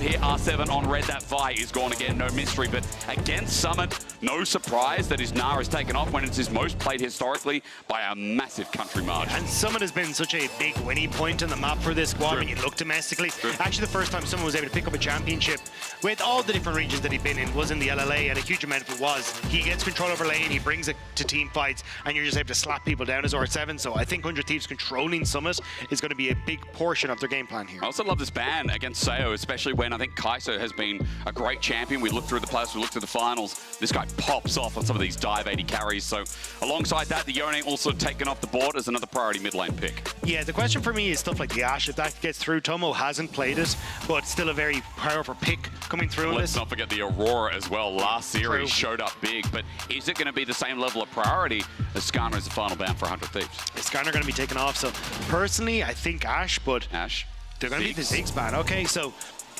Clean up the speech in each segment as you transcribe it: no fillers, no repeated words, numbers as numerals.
Here, R7 on red, that Vi is gone again, no mystery, but against Summit, no surprise that his Nara is taken off when it's his most played historically by a massive country margin. And Summit has been such a big winning point on the map for this squad when you look domestically. Actually, the first time someone was able to pick up a championship with all the different regions that he'd been in was in the LLA, and a huge amount of it was. He gets control over lane, he brings it to team fights, and you're just able to slap people down as R7, so I think 100 Thieves controlling Summit is going to be a big portion of their game plan here. I also love this ban against Sayo, especially when I think Kaiso has been a great champion. We look through the playoffs, we look through the finals. This guy pops off on some of these dive 80 carries. So alongside that, the Yone also taken off the board as another priority mid lane pick. Yeah, the question for me is stuff like the Ashe. If that gets through, Tomo hasn't played it, but still a very powerful pick coming through. Let's not forget the Aurora as well. Last series showed up big, but is it going to be the same level of priority as Skarner is the final ban for 100 Thieves? Is Skarner going to be taken off? So personally, I think Ashe, but Ashe. They're going to be the Ziggs ban. Okay, so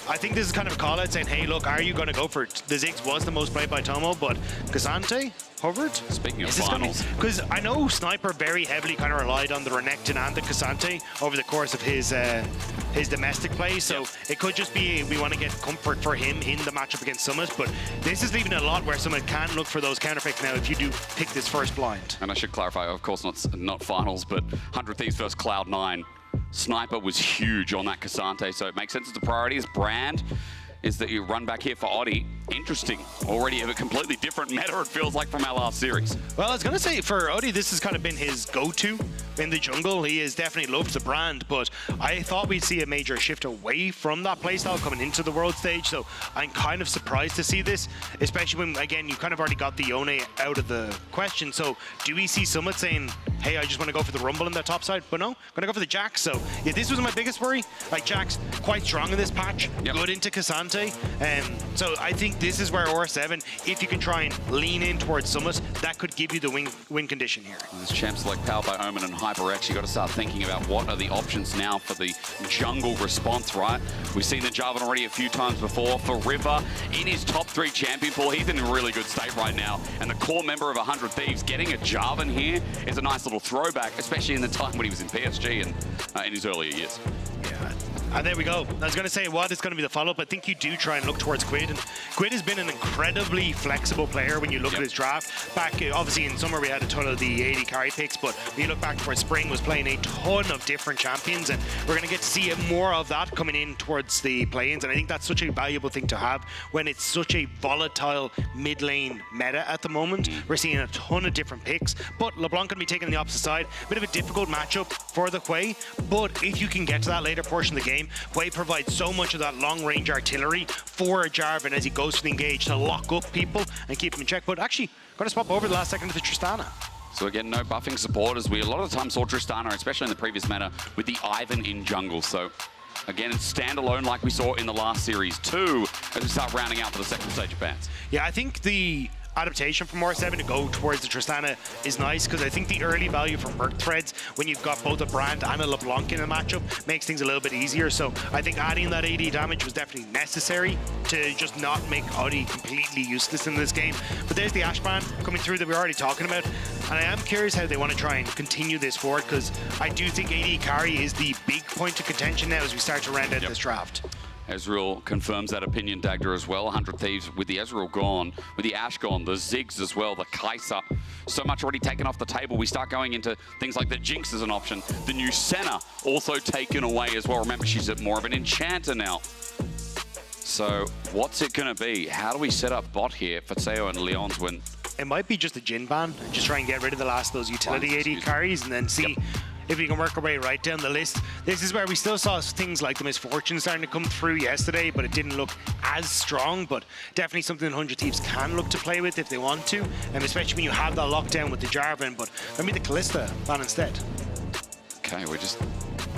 I think this is kind of a call out saying, hey, look, are you going to go for it? The Ziggs was the most played by Tomo, but Kazante hovered. Speaking of finals. Because I know Sniper very heavily kind of relied on the Renekton and the Kazante over the course of his domestic play, so it could just be we want to get comfort for him in the matchup against Summit, but this is leaving a lot where Summit can look for those counter picks now if you do pick this first blind. And I should clarify, of course, not finals, but 100 Thieves versus Cloud9. Sniper was huge on that Kazante, so it makes sense as the priority. His brand is that you run back here for Oddie. Interesting. Already a completely different meta, it feels like, from our last series. Well, I was going to say, for Oddie, this has kind of been his go-to in the jungle. He has definitely loved the brand, but I thought we'd see a major shift away from that playstyle coming into the world stage, so I'm kind of surprised to see this, especially when, again, you kind of already got the Yone out of the question. So do we see Summit saying, hey, I just want to go for the Rumble in the top side? But no, I'm going to go for the Jax. So yeah, this was my biggest worry. Like, Jax quite strong in this patch, good into Kazante. So I think this is where R7, if you can try and lean in towards Summit, that could give you the win condition here. There's champs like Powered by Omen and HyperX. You got to start thinking about what are the options now for the jungle response, right? We've seen the Jarvan already a few times before. For River, in his top 3 champion pool, he's in a really good state right now. And the core member of 100 Thieves getting a Jarvan here is a nice little throwback, especially in the time when he was in PSG and in his earlier years. Yeah. And there we go. I was going to say what is going to be the follow-up. I think you do try and look towards Quid. And Quid has been an incredibly flexible player when you look at his draft. Back, obviously, in summer, we had a ton of the 80 carry picks, but when you look back towards spring, was playing a ton of different champions, and we're going to get to see more of that coming in towards the play-ins, and I think that's such a valuable thing to have when it's such a volatile mid-lane meta at the moment. We're seeing a ton of different picks, but LeBlanc going to be taking the opposite side. Bit of a difficult matchup for the Hwei, but if you can get to that later portion of the game, Hwei provides so much of that long-range artillery for a Jarvan as he goes to the engage to lock up people and keep them in check. But actually, going to swap over the last second to the Tristana. So again, no buffing support, as we a lot of the time saw Tristana, especially in the previous meta, with the Ivan in jungle. So again, it's standalone like we saw in the last series too, as we start rounding out for the second stage of bans. Yeah, I think the adaptation from R7 to go towards the Tristana is nice, because I think the early value from Merc Threads, when you've got both a Brand and a LeBlanc in a matchup, makes things a little bit easier. So I think adding that 80 damage was definitely necessary to just not make Oddie completely useless in this game. But there's the Ashe ban coming through that we're already talking about, and I am curious how they want to try and continue this forward, because I do think 80 carry is the big point of contention now as we start to round out this draft. Ezreal confirms that opinion, Dagda, as well. 100 Thieves with the Ezreal gone, with the Ashe gone, the Ziggs as well, the Kai'Sa. So much already taken off the table. We start going into things like the Jinx as an option. The new Senna also taken away as well. Remember, she's more of an enchanter now. So what's it going to be? How do we set up bot here for Seo and Leon's when... It might be just a Jhin ban, just try and get rid of the last of those utility 80 carries and then see if we can work our way right down the list. This is where we still saw things like the Misfortune starting to come through yesterday, but it didn't look as strong, but definitely something 100 Thieves can look to play with if they want to, and especially when you have that lockdown with the Jarvan, but let me the Kalista ban instead. Okay, we're just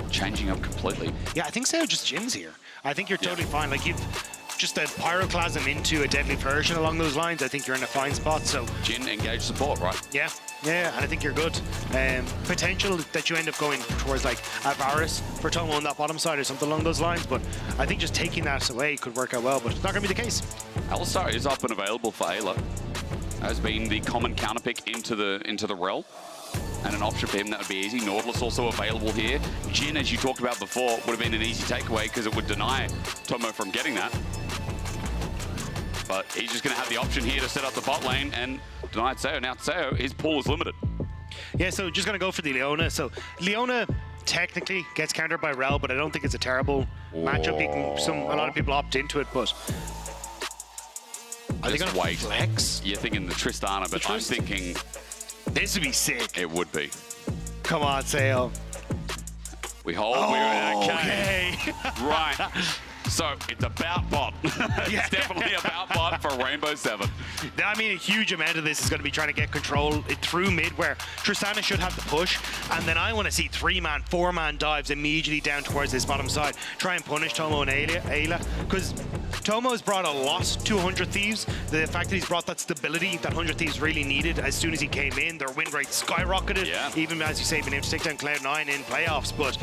changing up completely. Yeah, I think Seo just Jhin's here. I think you're totally fine. Like, you've just a Pyroclasm into a Deadly Version along those lines. I think you're in a fine spot, so... Jhin, engage support, right? Yeah, and I think you're good. Potential that you end up going towards like a Varus for Tomo on that bottom side or something along those lines, but I think just taking that away could work out well, but it's not going to be the case. Alistar is up and available for Ayla. Has been the common counter pick into the rel. and an option for him that would be easy. Nautilus also available here. Jhin, as you talked about before, would have been an easy takeaway because it would deny Tomo from getting that. But he's just going to have the option here to set up the bot lane and deny Tseo. Now Tseo, his pool is limited. Yeah, so just going to go for the Leona. So Leona technically gets countered by Rel, but I don't think it's a terrible matchup. A lot of people opt into it, but are they going to flex? You're thinking the Tristana, but I'm thinking this would be sick. It would be. Come on, Tseo. We hold. Oh, okay. Right. So it's about bot. It's definitely about bot for Rainbow 7. I mean, a huge amount of this is going to be trying to get control through mid, where Tristana should have the push, and then I want to see 3-man, 4-man dives immediately down towards this bottom side. Try and punish Tomo and Ayla, because Tomo has brought a lot to 100 Thieves. The fact that he's brought that stability that 100 Thieves really needed as soon as he came in, their win rate skyrocketed, even as you say, being able to take down Cloud9 in playoffs, but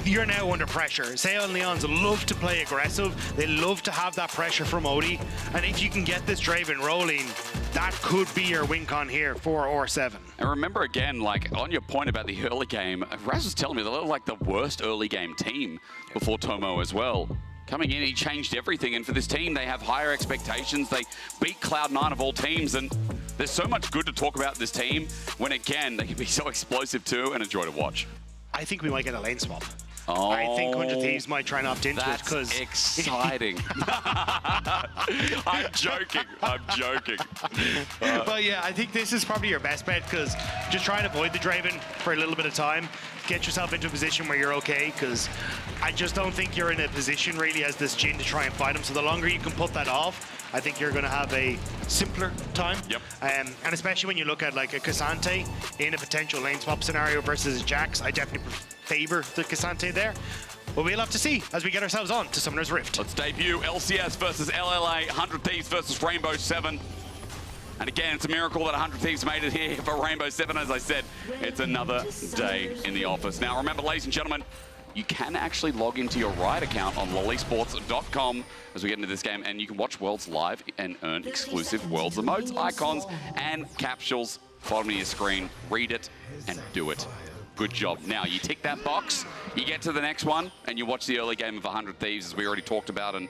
you're now under pressure. Tseo and Leons love to play aggressive. They love to have that pressure from Odie. And if you can get this Draven rolling, that could be your win con here for or7. And remember again, like on your point about the early game, Raz was telling me they look like the worst early game team before Tomo as well. Coming in, he changed everything. And for this team, they have higher expectations. They beat Cloud9 of all teams. And there's so much good to talk about this team when, again, they can be so explosive too and a joy to watch. I think we might get a lane swap. Oh, I think 100 Thieves might try and opt into it because that's exciting. I'm joking. I'm joking. But yeah, I think this is probably your best bet because just try and avoid the Draven for a little bit of time. Get yourself into a position where you're okay, because I just don't think you're in a position really as this Jhin to try and fight him. So the longer you can put that off, I think you're going to have a simpler time. Yep. And especially when you look at like a Cassante in a potential lane swap scenario versus a Jax, I definitely favor the Cassante there. But we'll have to see as we get ourselves on to Summoner's Rift. Let's debut LCS versus LLA, 100 Thieves versus Rainbow 7. And again, it's a miracle that 100 Thieves made it here for Rainbow 7. As I said, it's another day in the office. Now, remember, ladies and gentlemen, you can actually log into your Riot account on lollysports.com as we get into this game, and you can watch Worlds live and earn exclusive Worlds emotes, icons, and capsules. Bottom of your screen, read it and do it. Good job. Now, you tick that box, you get to the next one, and you watch the early game of 100 Thieves, as we already talked about, and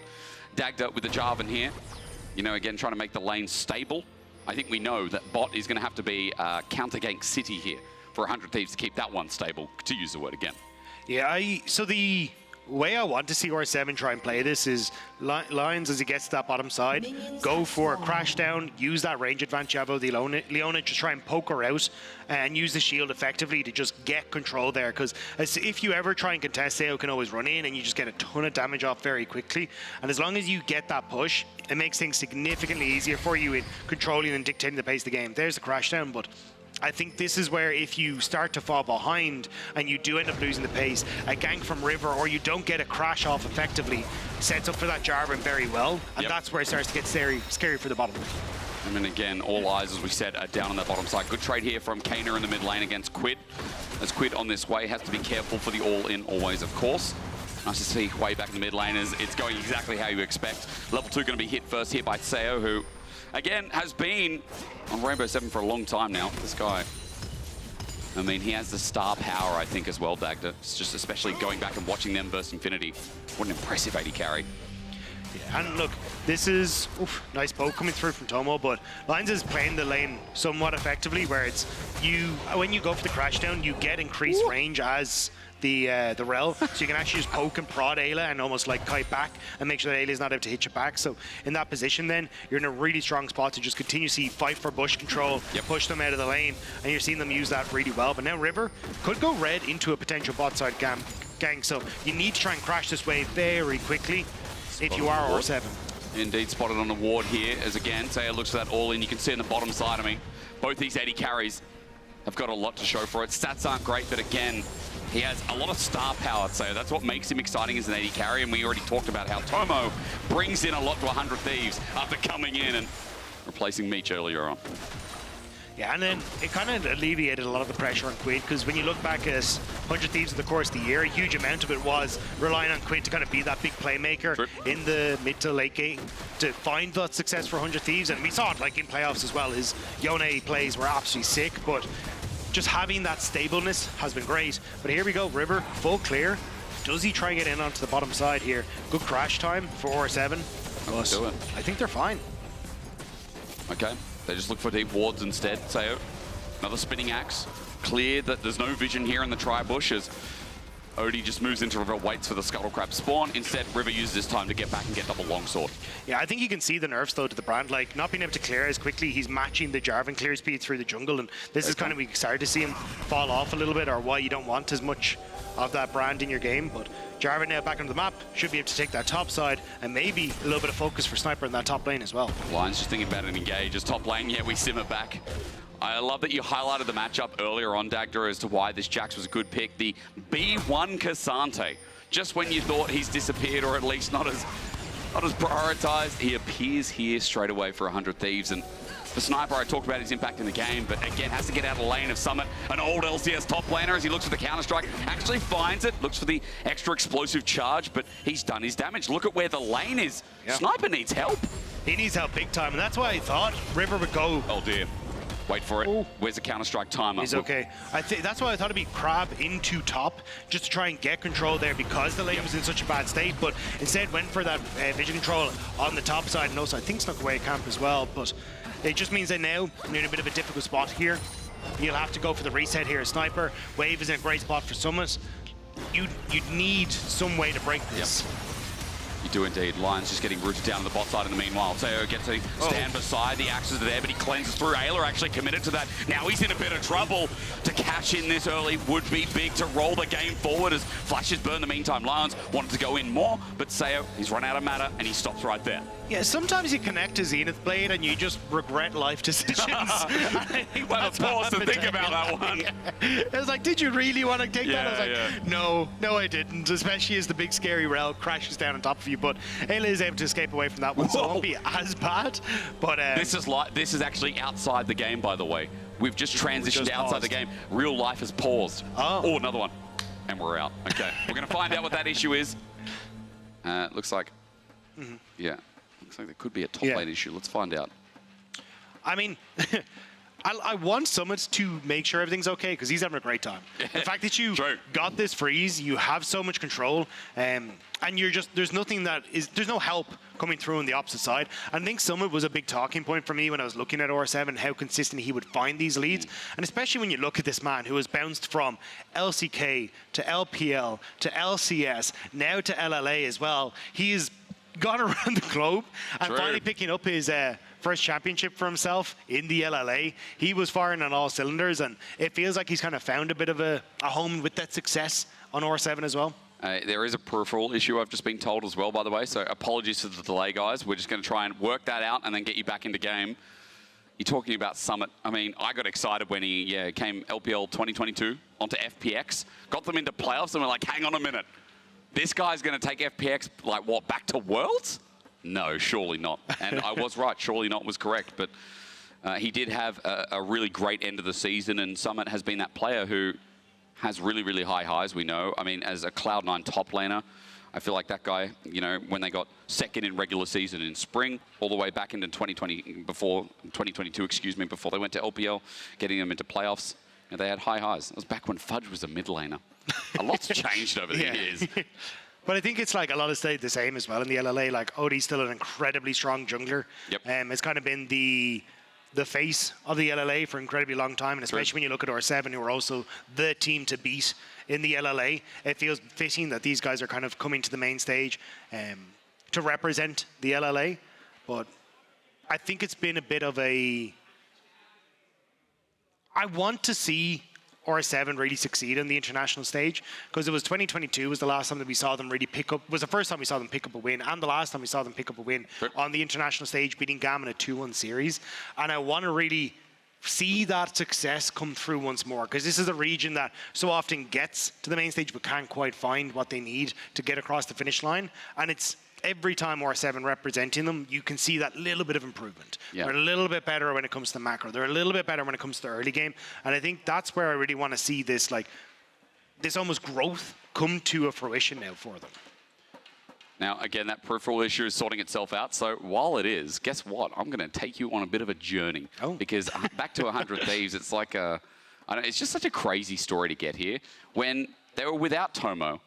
dagged up with the Jarvan here. You know, again, trying to make the lane stable. I think we know that bot is going to have to be counter gank City here for 100 Thieves to keep that one stable, to use the word again. Yeah, so the way I want to see R7 try and play this is Lions, as he gets to that bottom side, go for a crash down, use that range advantage you have of the Leona to try and poke her out and use the shield effectively to just get control there. Because if you ever try and contest, Tseo can always run in and you just get a ton of damage off very quickly. And as long as you get that push, it makes things significantly easier for you in controlling and dictating the pace of the game. There's the crash down, but I think this is where if you start to fall behind and you do end up losing the pace, a gank from River or you don't get a crash off effectively sets up for that Jarvan very well, and that's where it starts to get scary for the bottom. I mean, again, all eyes, as we said, are down on that bottom side. Good trade here from Kana in the mid lane against Quid. As Quid on this way has to be careful for the all-in always, of course. Nice to see way back in the mid lane as it's going exactly how you expect. Level 2 going to be hit first here by Tseo, who again has been on Rainbow 7 for a long time now. This guy, I mean, he has the star power, I think, as well, Dagda. It's just especially going back and watching them versus Infinity. What an impressive AD carry. Yeah, and look, this is nice poke coming through from Tomo, but Lions is playing the lane somewhat effectively, where it's when you go for the crash down, you get increased range as the Rel, so you can actually just poke and prod Ayla and almost like kite back and make sure that Ayla's not able to hit you back. So in that position then, you're in a really strong spot to just continuously fight for bush control, push them out of the lane, and you're seeing them use that really well. But now River could go red into a potential bot side gang, so you need to try and crash this wave very quickly if you are R7. Indeed, spotted on the ward here, as again, Tseo looks for that all-in. You can see on the bottom side, I mean, both these AD carries have got a lot to show for it. Stats aren't great, but again, he has a lot of star power, so that's what makes him exciting as an AD carry, and we already talked about how Tomo brings in a lot to 100 Thieves after coming in and replacing Meech earlier on. Yeah, and then it kind of alleviated a lot of the pressure on Quid, because when you look back at 100 Thieves in the course of the year, a huge amount of it was relying on Quid to kind of be that big playmaker in the mid to late game to find that success for 100 Thieves, and we saw it like in playoffs as well. His Yone plays were absolutely sick, but just having that stableness has been great. But here we go, River, full clear. Does he try and get in onto the bottom side here? Good crash time for R7. Do it. I think they're fine. Okay, they just look for deep wards instead. Sayo, another spinning axe. Clear that there's no vision here in the tri-bush as Odie just moves into River, waits for the Scuttle Crab spawn. Instead, River uses this time to get back and get double longsword. Yeah, I think you can see the nerfs, though, to the brand. Like, not being able to clear as quickly, he's matching the Jarvan clear speed through the jungle, and this is kind of, we started to see him fall off a little bit, or why you don't want as much of that brand in your game. But Jarvan now back onto the map, should be able to take that top side, and maybe a little bit of focus for Sniper in that top lane as well. Lions just thinking about an engage. As top lane, yeah, we simmer back. I love that you highlighted the matchup earlier on, Dagda, as to why this Jax was a good pick. The B1 Cassante. Just when you thought he's disappeared, or at least not as prioritized, he appears here straight away for 100 Thieves. And for Sniper, I talked about his impact in the game, but again, has to get out of the lane of Summit. An old LCS top laner as he looks for the counter-strike. Actually finds it, looks for the extra explosive charge, but he's done his damage. Look at where the lane is. Yeah. Sniper needs help. He needs help big time, and that's why I thought River would go. Oh dear. Wait for it. Ooh. Where's the counter-strike timer? He's okay. I think that's why I thought it'd be Crab into top, just to try and get control there because the lane was in such a bad state, but instead went for that vision control on the top side, and also I think snuck away camp as well, but it just means that now you're in a bit of a difficult spot here. You'll have to go for the reset here as Sniper. Wave is in a great spot for Summit. You'd need some way to break this. Yep. You do indeed. Lions just getting rooted down to the bot side in the meanwhile. Teo gets to stand beside. The axes are there, but he cleanses through. Ayla actually committed to that. Now he's in a bit of trouble. To cash in this early would be big to roll the game forward as flashes burn the meantime. Lions wanted to go in more, but Sayo, he's run out of mana and he stops right there. Yeah, sometimes you connect to Zenith Blade and you just regret life decisions. Well, pause to think about that one. Yeah. I was like, did you really want to take that? I was like, no, I didn't, especially as the big scary Rel crashes down on top of you. But Ayla is able to escape away from that one, so it won't be as bad. But this is actually outside the game, by the way. We've just transitioned outside the game. Real life has paused. Oh, another one. And we're out. Okay, we're going to find out what that issue is. Looks like, yeah. Looks like there could be a top lane issue. Let's find out. I mean, I want Summit to make sure everything's okay because he's having a great time. The fact that you got this freeze, you have so much control, and you're just, there's no help coming through on the opposite side. I think Summit was a big talking point for me when I was looking at R7, how consistent he would find these leads. And especially when you look at this man who has bounced from LCK to LPL to LCS, now to LLA as well. He is gone around the globe and finally picking up his first championship for himself in the LLA. He was firing on all cylinders, and it feels like he's kind of found a bit of a home with that success on R7 as well. There is a peripheral issue, I've just been told as well, by the way, so apologies for the delay, guys. We're just going to try and work that out and then get you back into game. You're talking about Summit. I mean, I got excited when he came LPL 2022 onto FPX, got them into playoffs, and we're like, hang on a minute. This guy's going to take FPX, like, what, back to Worlds? No, surely not. And I was right. Surely not was correct. But he did have a really great end of the season, and Summit has been that player who has really, really high highs, we know. I mean, as a Cloud9 top laner, I feel like that guy, you know, when they got second in regular season in spring, all the way back into 2022, excuse me, before they went to LPL, getting them into playoffs, you know, they had high highs. It was back when Fudge was a mid laner. A lot's changed over the years. But I think it's like a lot of stayed the same as well in the LLA. Like Odie's still an incredibly strong jungler. Yep. It's kind of been the face of the LLA for an incredibly long time, and especially when you look at R7, who are also the team to beat in the LLA. It feels fitting that these guys are kind of coming to the main stage to represent the LLA. But I think it's been a bit of a... I want to see R7 really succeed on the international stage, because it was 2022 was the last time that we saw them really pick up, was the first time we saw them pick up a win, and the last time we saw them pick up a win on the international stage, beating Gam in a 2-1 series. And I want to really see that success come through once more, because this is a region that so often gets to the main stage but can't quite find what they need to get across the finish line. And it's every time R7 representing them, you can see that little bit of improvement. Yeah. They're a little bit better when it comes to macro. They're a little bit better when it comes to the early game. And I think that's where I really want to see this, like, this almost growth come to a fruition now for them. Now, again, that peripheral issue is sorting itself out. So while it is, guess what? I'm going to take you on a bit of a journey. Because back to 100 Thieves, it's like a I know, it's just such a crazy story to get here. When they were without Tomo,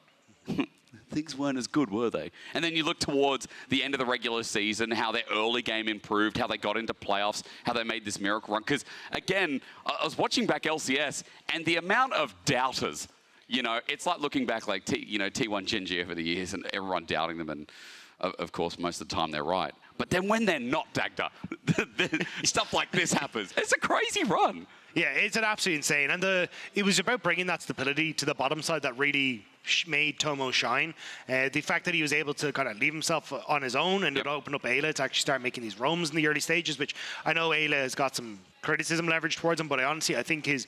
things weren't as good, were they? And then you look towards the end of the regular season, how their early game improved, how they got into playoffs, how they made this miracle run. Because, again, I was watching back LCS, and the amount of doubters, you know, it's like looking back like, T1 Genji over the years and everyone doubting them. And, of course, most of the time they're right. But then when they're not, Dagda, stuff like this happens. It's a crazy run. Yeah, it's an absolutely insane. And it was about bringing that stability to the bottom side that really made Tomo shine. The fact that he was able to kind of leave himself on his own and it opened up Ayla to actually start making these roams in the early stages, which I know Ayla has got some criticism leverage towards him, but I think his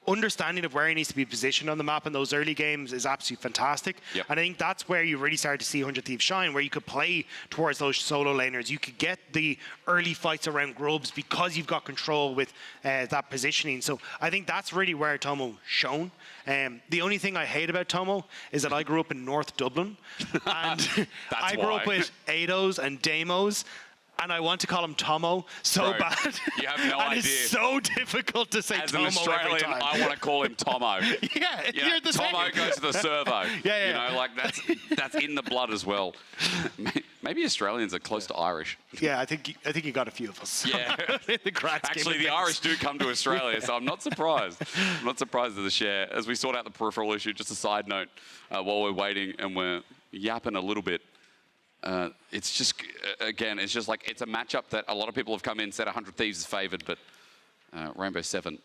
understanding of where he needs to be positioned on the map in those early games is absolutely fantastic. Yep. And I think that's where you really started to see 100 Thieves shine, where you could play towards those solo laners. You could get the early fights around grubs because you've got control with that positioning. So I think that's really where Tomo shone. The only thing I hate about Tomo is that I grew up in North Dublin. And I grew up with Ados and Damos. And I want to call him Tomo so bad. You have no and idea. It's so difficult to say As Tomo an Australian, every time. I want to call him Tomo. Yeah, you know, you're the Tomo same. goes to the servo. Yeah. You know, like that's in the blood as well. Maybe Australians are close to Irish. Yeah, I think you got a few of us. Yeah. In the grand scheme Actually, of the things. Irish do come to Australia, so I'm not surprised. I'm not surprised at the share. As we sort out the peripheral issue, just a side note, while we're waiting and we're yapping a little bit, it's just, again, it's just like, it's a matchup that a lot of people have come in and said 100 Thieves is favoured, but Rainbow 7,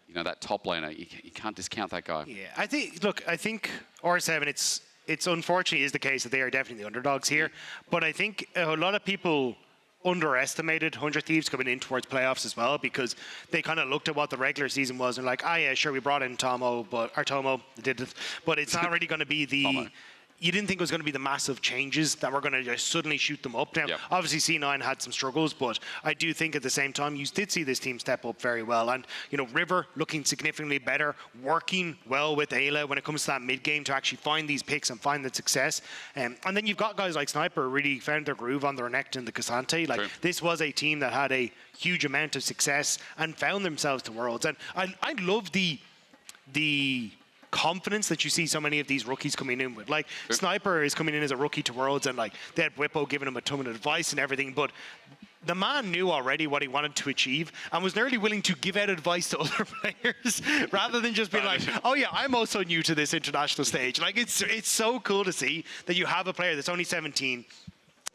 you know, that top laner, you can't discount that guy. Yeah, I think R7, it's unfortunately is the case that they are definitely the underdogs here, but I think a lot of people underestimated 100 Thieves coming in towards playoffs as well, because they kind of looked at what the regular season was and like, yeah, sure, we brought in Tomo, but it's not really going to be the... You didn't think it was going to be the massive changes that were going to just suddenly shoot them up. Now, obviously C9 had some struggles, but I do think at the same time you did see this team step up very well. And, you know, River looking significantly better, working well with Ayla when it comes to that mid-game to actually find these picks and find that success. And then you've got guys like Sniper really found their groove on the Renekton and the Cassante. Like, this was a team that had a huge amount of success and found themselves to Worlds. And I love the confidence that you see so many of these rookies coming in with. Like, Sniper is coming in as a rookie to Worlds, and like they had Whippo giving him a ton of advice and everything, but the man knew already what he wanted to achieve and was nearly willing to give out advice to other players rather than just being like, oh yeah, I'm also new to this international stage. Like, it's so cool to see that you have a player that's only 17.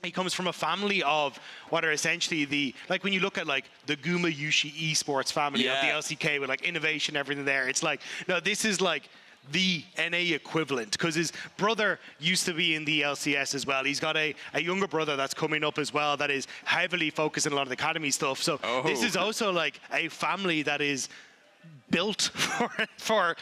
He comes from a family of what are essentially like when you look at like the Guma Yushi esports family of the LCK with like innovation, everything there. It's like, no, this is like the NA equivalent, because his brother used to be in the LCS as well. He's got a younger brother that's coming up as well that is heavily focused on a lot of the academy stuff. So this is also like a family that is built for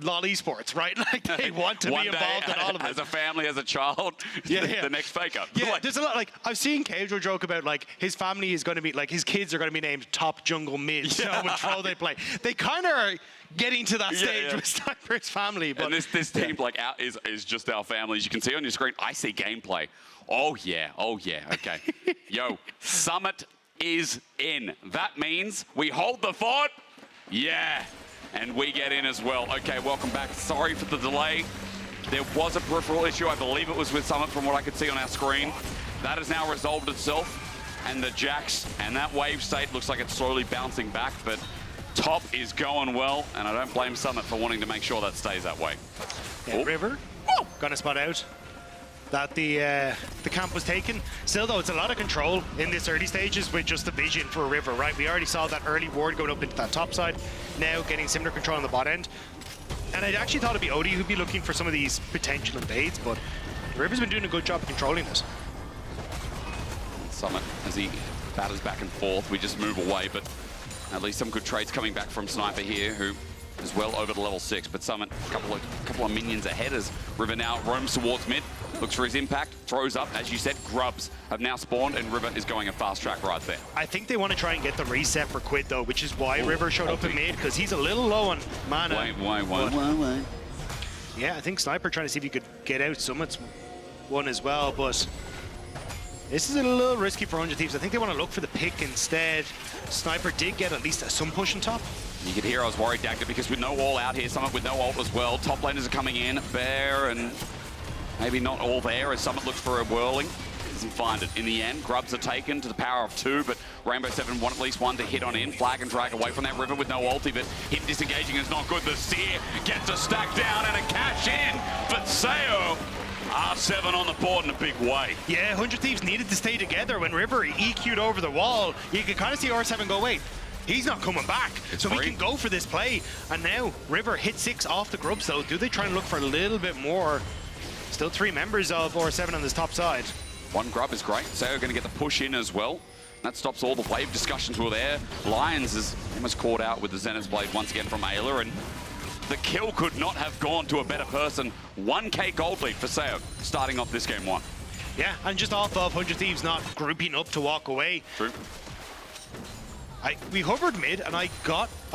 LoL esports, right? Like, they want to be involved in all of it. As a family, as a child, the next faker. Yeah, there's a lot. Like, I've seen Casual joke about like his family is going to be like his kids are going to be named top jungle mids. You know, with Troll they play. They kind of are getting to that stage with Sniper's family. But and this team like is just our family. As you can see on your screen, I see gameplay. Oh yeah, okay. Yo, Summit is in. That means we hold the fort. Yeah. And we get in as well. Okay, welcome back. Sorry for the delay. There was a peripheral issue. I believe it was with Summit from what I could see on our screen. That has now resolved itself. And the Jax and that wave state looks like it's slowly bouncing back, but top is going well. And I don't blame Summit for wanting to make sure that stays that way. Yeah, River, gonna spot out that the camp was taken. Still though, it's a lot of control in this early stages with just the vision for River, right? We already saw that early ward going up into that top side, now getting similar control on the bot end. And I actually thought it'd be Odie who'd be looking for some of these potential invades, but River's been doing a good job of controlling this. Summit, as he batters back and forth, we just move away, but at least some good trades coming back from Sniper here, who is well over the level 6, but Summit, a couple of minions ahead as River now roams towards mid, looks for his impact, throws up, as you said, grubs have now spawned, and River is going a fast track right there. I think they want to try and get the reset for Quid though, which is why River showed up in mid, because he's a little low on mana. Why? Yeah, I think Sniper trying to see if he could get out Summit's one as well, but This is a little risky for 100 Thieves. I think they want to look for the pick instead. Sniper did get at least some push on top. You could hear I was worried, Dagda, because with no wall out here, someone with no ult as well. Top laners are coming in. Bear and maybe not all there as Summit looks for a whirling. Doesn't find it. In the end, grubs are taken to the power of 2, but Rainbow 7 want at least one to hit on in. Flag and drag away from that river with no ulti, but him disengaging is not good. The Seer gets a stack down and a cash in for Sao. R7 on the board in a big way. Yeah, 100 Thieves needed to stay together. When River EQ'd over the wall, you could kind of see R7 go, wait, he's not coming back. So we can go for this play. And now River hit 6 off the grubs though. Do they try and look for a little bit more? Still 3 members of R7 on this top side. One grub is great. Sao going to get the push in as well. That stops all the wave discussions were there. Lions is almost caught out with the Zenith's Blade once again from Ayla, and the kill could not have gone to a better person. 1k gold lead for Sao, starting off this game 1. Yeah, and just off of 100 Thieves not grouping up to walk away. True. We hovered mid, and I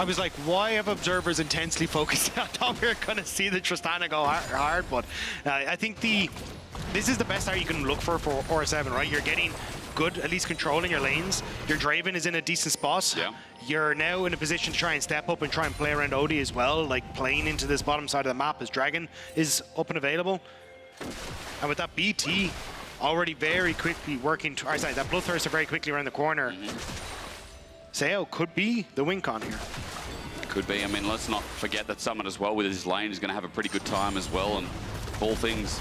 was like, why have observers intensely focused? I thought we were going to see the Tristana go hard, but I think this is the best start you can look for R7, right? You're getting good, at least controlling your lanes. Your Draven is in a decent spot. Yeah. You're now in a position to try and step up and try and play around Odie as well, like playing into this bottom side of the map as Dragon is up and available. And with that BT already very quickly working, that Bloodthirster very quickly around the corner. Sao could be the win con here. Could be. I mean, let's not forget that Summit as well with his lane is going to have a pretty good time as well. And all things,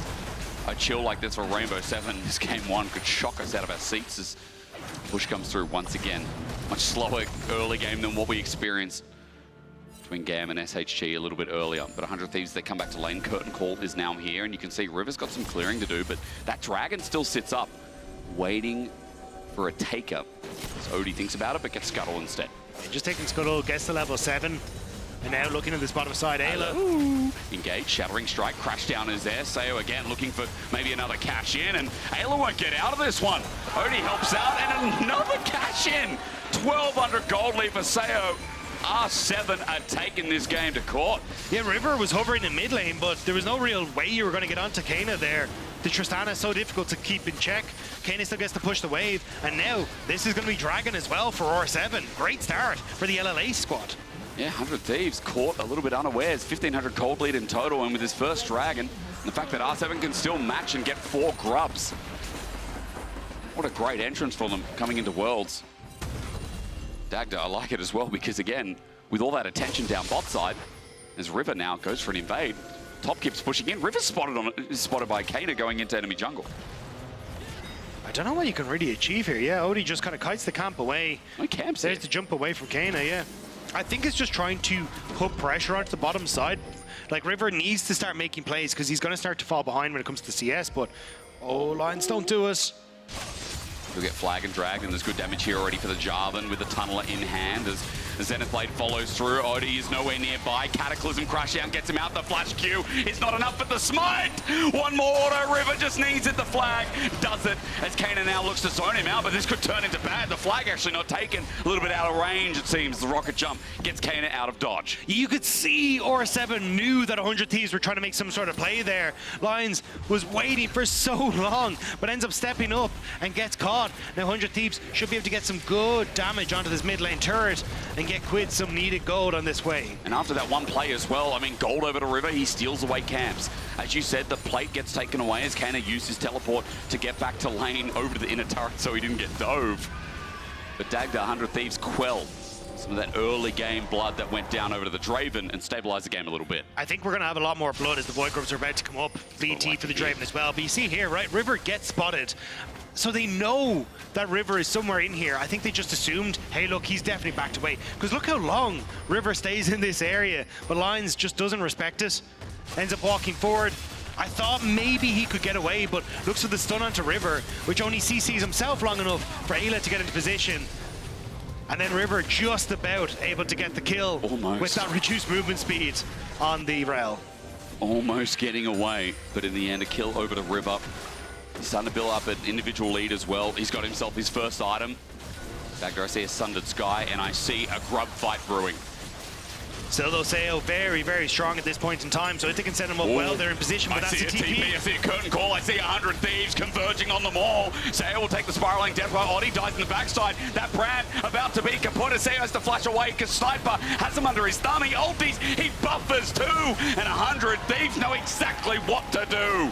a chill like this for Rainbow 7 this game 1 could shock us out of our seats as push comes through once again. Much slower early game than what we experienced between GAM and SHG a little bit earlier. But 100 Thieves, they come back to lane. Curtain Call is now here, and you can see River's got some clearing to do, but that Dragon still sits up, waiting for a take-up. So Odie thinks about it, but gets Scuttle instead. Yeah, just taking Scuttle, gets to level 7. And now looking at this bottom side, Ayla. Engage, Shattering Strike, crash down is there. Sao again looking for maybe another cash in, and Ayla won't get out of this one. Odie helps out, and another cash in. 1,200 gold lead for Sao. R7 are taking this game to court. Yeah, River was hovering in mid lane, but there was no real way you were going to get onto Kana there. The Tristana is so difficult to keep in check. Kana still gets to push the wave, and now this is going to be Dragon as well for R7. Great start for the LLA squad. Yeah, 100 Thieves caught a little bit unawares. 1,500 cold lead in total, and with his first Dragon, and the fact that R7 can still match and get 4 grubs. What a great entrance for them coming into Worlds. Dagda, I like it as well because, again, with all that attention down bot side, as River now goes for an invade, top keeps pushing in. River's spotted by Kana going into enemy jungle. I don't know what you can really achieve here. Yeah, Odie just kind of kites the camp away. No camps There's the jump away from Kana, yeah. I think it's just trying to put pressure onto the bottom side. Like, River needs to start making plays because he's going to start to fall behind when it comes to CS, but, oh, Lions don't do us. We'll get flag and dragged, and there's good damage here already for the Jarvan with the Tunneler in hand as the Zenith Blade follows through. Odie is nowhere nearby. Cataclysm crash down, gets him out. The flash Q is not enough, but the smite! One more auto. River just needs it. The flag does it as Kana now looks to zone him out, but this could turn into bad. The flag actually not taken. A little bit out of range, it seems. The rocket jump gets Kana out of dodge. You could see R7 knew that 100 Thieves were trying to make some sort of play there. Lions was waiting for so long, but ends up stepping up and gets caught. Now 100 Thieves should be able to get some good damage onto this mid lane turret and get Quid some needed gold on this way. And after that one play as well, I mean, gold over to River, he steals away camps. As you said, the plate gets taken away as Kana used his teleport to get back to lane over to the inner turret so he didn't get dove. But Dagda, 100 Thieves quell some of that early game blood that went down over to the Draven and stabilize the game a little bit. I think we're going to have a lot more blood as the Void Grubs are about to come up. BT for the Draven as well. But you see here, right, River gets spotted. So they know that River is somewhere in here. I think they just assumed, hey, look, he's definitely backed away. Because look how long River stays in this area. But Lions just doesn't respect it. Ends up walking forward. I thought maybe he could get away, but looks for the stun onto River, which only CCs himself long enough for Ayla to get into position. And then River just about able to get the kill. Almost. With that reduced movement speed on the Rel. Almost getting away, but in the end, a kill over to River. He's starting to build up an individual lead as well. He's got himself his first item. Dagda, I see a Sundered Sky, and I see a grub fight brewing. Still though, Seo very, very strong at this point in time, so if they can set him up well, they're in position, but that's a TP. I see a curtain call, I see 100 Thieves converging on them all. Seo will take the spiraling death while Oddie dies in the backside. That Brand about to be kaput. Seo has to flash away because Sniper has him under his thumb. He ulties, he buffers too, and 100 Thieves know exactly what to do.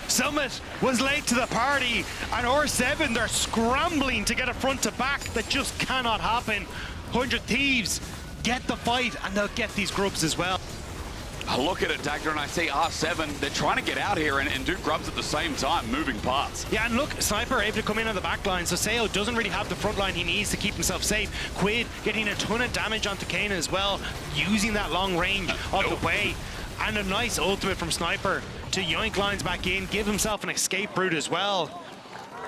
Summit was late to the party, and R7, they're scrambling to get a front to back. That just cannot happen. 100 Thieves get the fight, and they'll get these grubs as well. I look at it, Dagger, and I see R7. They're trying to get out here and do grubs at the same time, moving parts. Yeah, and look, Sniper able to come in on the back line, so Seo doesn't really have the front line he needs to keep himself safe. Quid getting a ton of damage onto Kana as well, using that long range of the way. And a nice ultimate from Sniper to yoink lines back in, give himself an escape route as well.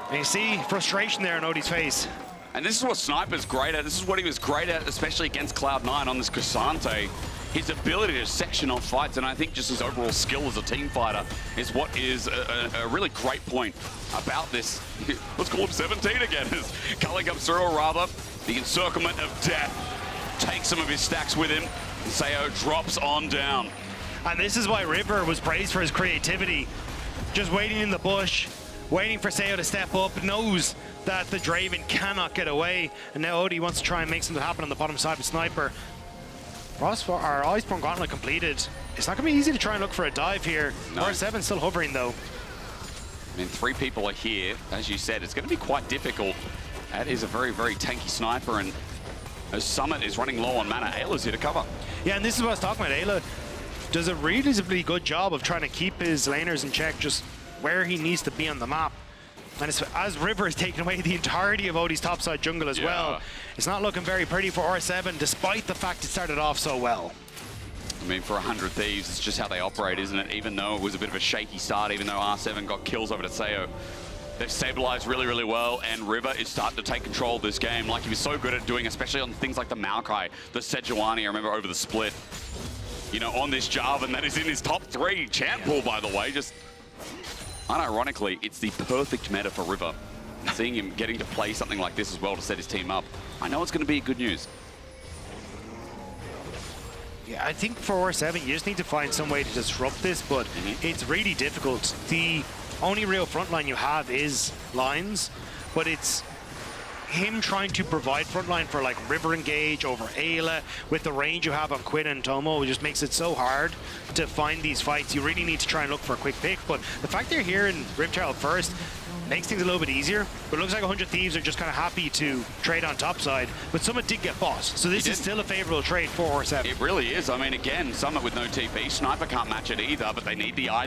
And you see frustration there on Odie's face. And this is what Sniper's great at. This is what he was great at, especially against Cloud9 on this Cassante. His ability to section off fights, and I think just his overall skill as a team fighter is what is a really great point about this. Let's call him 17 again. As Cully comes through, or rather, the encirclement of death takes some of his stacks with him. Seo drops on down. And this is why River was praised for his creativity. Just waiting in the bush, waiting for Seo to step up, knows that the Draven cannot get away. And now Odie wants to try and make something happen on the bottom side with Sniper. Our Iceborne Gauntlet completed. It's not going to be easy to try and look for a dive here. No. R7 still hovering though. I mean, 3 people are here. As you said, it's going to be quite difficult. That is a very, very tanky Sniper, and as Summit is running low on mana, Ayla's here to cover. Yeah, and this is what I was talking about. Ayla does a reasonably good job of trying to keep his laners in check, just where he needs to be on the map. And as River is taking away the entirety of Odie's topside jungle as well, it's not looking very pretty for R7, despite the fact it started off so well. I mean, for 100 Thieves, it's just how they operate, isn't it? Even though it was a bit of a shaky start, even though R7 got kills over to Seo, they've stabilized really, really well, and River is starting to take control of this game like he was so good at doing, especially on things like the Maokai, the Sejuani, I remember over the split. You know, on this Jarvan that is in his top 3 champ pool, by the way. Just unironically, it's the perfect meta for River. And seeing him getting to play something like this as well to set his team up, I know it's going to be good news. Yeah, I think for R7, you just need to find some way to disrupt this, but it's really difficult. The only real frontline you have is Lines, but it's him trying to provide frontline for like River engage over Ayla with the range you have on Quinn and Tomo. It just makes it so hard to find these fights. You really need to try and look for a quick pick, but the fact they're here in Ripchild first makes things a little bit easier, but it looks like 100 Thieves are just kind of happy to trade on topside, but Summit did get boss, so this is still a favorable trade for R7. It really is. I mean, again, Summit with no TP. Sniper can't match it either, but they need the eye,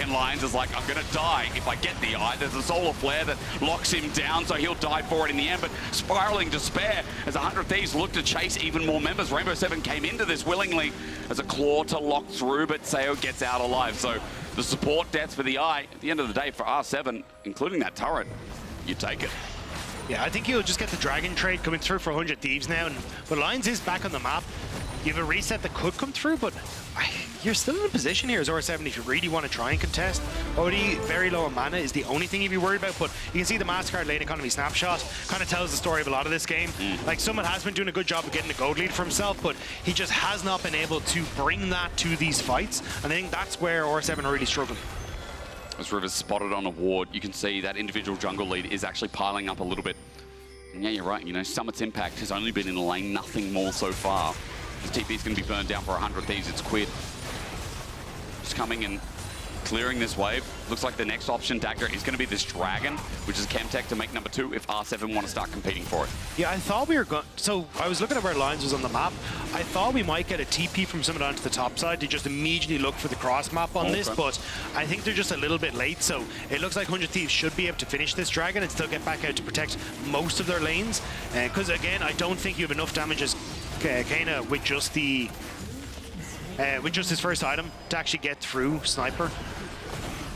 and Lions is like, I'm going to die if I get the eye. There's a solar flare that locks him down, so he'll die for it in the end, but spiraling despair as 100 Thieves look to chase even more members. Rainbow 7 came into this willingly as a claw to lock through, but Seo gets out alive, so the support deaths for the eye, at the end of the day, for R7, including that turret, you take it. Yeah, I think he'll just get the Dragon trade coming through for 100 Thieves now, but Lions is back on the map. You have a reset that could come through, but you're still in a position here as R7 if you really want to try and contest. Odie, very low on mana, is the only thing you'd be worried about, but you can see the Mastercard lane economy snapshot kind of tells the story of a lot of this game. Like, Summit has been doing a good job of getting a gold lead for himself, but he just has not been able to bring that to these fights, and I think that's where R7 are really struggling. As River's spotted on a ward, you can see that individual jungle lead is actually piling up a little bit. And yeah, you're right, you know, Summit's impact has only been in the lane, nothing more so far. The TP is going to be burned down for 100 Thieves, it's Quid. Just coming and clearing this wave. Looks like the next option, Dagger, is going to be this Dragon, which is Chemtech to make number 2 if R7 want to start competing for it. Yeah, I thought we were going... So, I was looking at where Lions was on the map. I thought we might get a TP from Summit onto the top side to just immediately look for the cross map on this, but I think they're just a little bit late, so it looks like 100 Thieves should be able to finish this Dragon and still get back out to protect most of their lanes. Because, again, I don't think you have enough damage as Kana with just the... with just his first item to actually get through Sniper.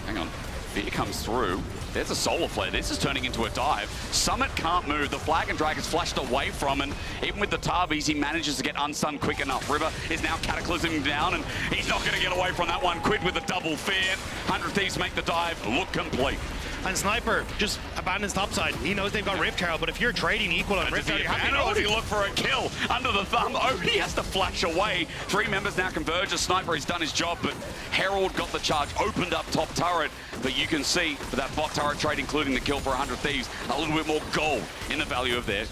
Hang on, Fear comes through. There's a solar flare. This is turning into a dive. Summit can't move. The Flag and Drag is flashed away from him. Even with the Tarbies, he manages to get unstunned quick enough. River is now cataclysming down, and he's not going to get away from that one. Quid with a double fear. 100 Thieves make the dive look complete. And Sniper just abandons topside. He knows they've got Riptail, but if you're trading equal on Riptail, you have to know. Does he look for a kill under the thumb? Odie has to flash away. 3 members now converge. A Sniper has done his job, but Herald got the charge, opened up top turret. But you can see for that bot turret trade, including the kill for 100 Thieves, a little bit more gold in the value of their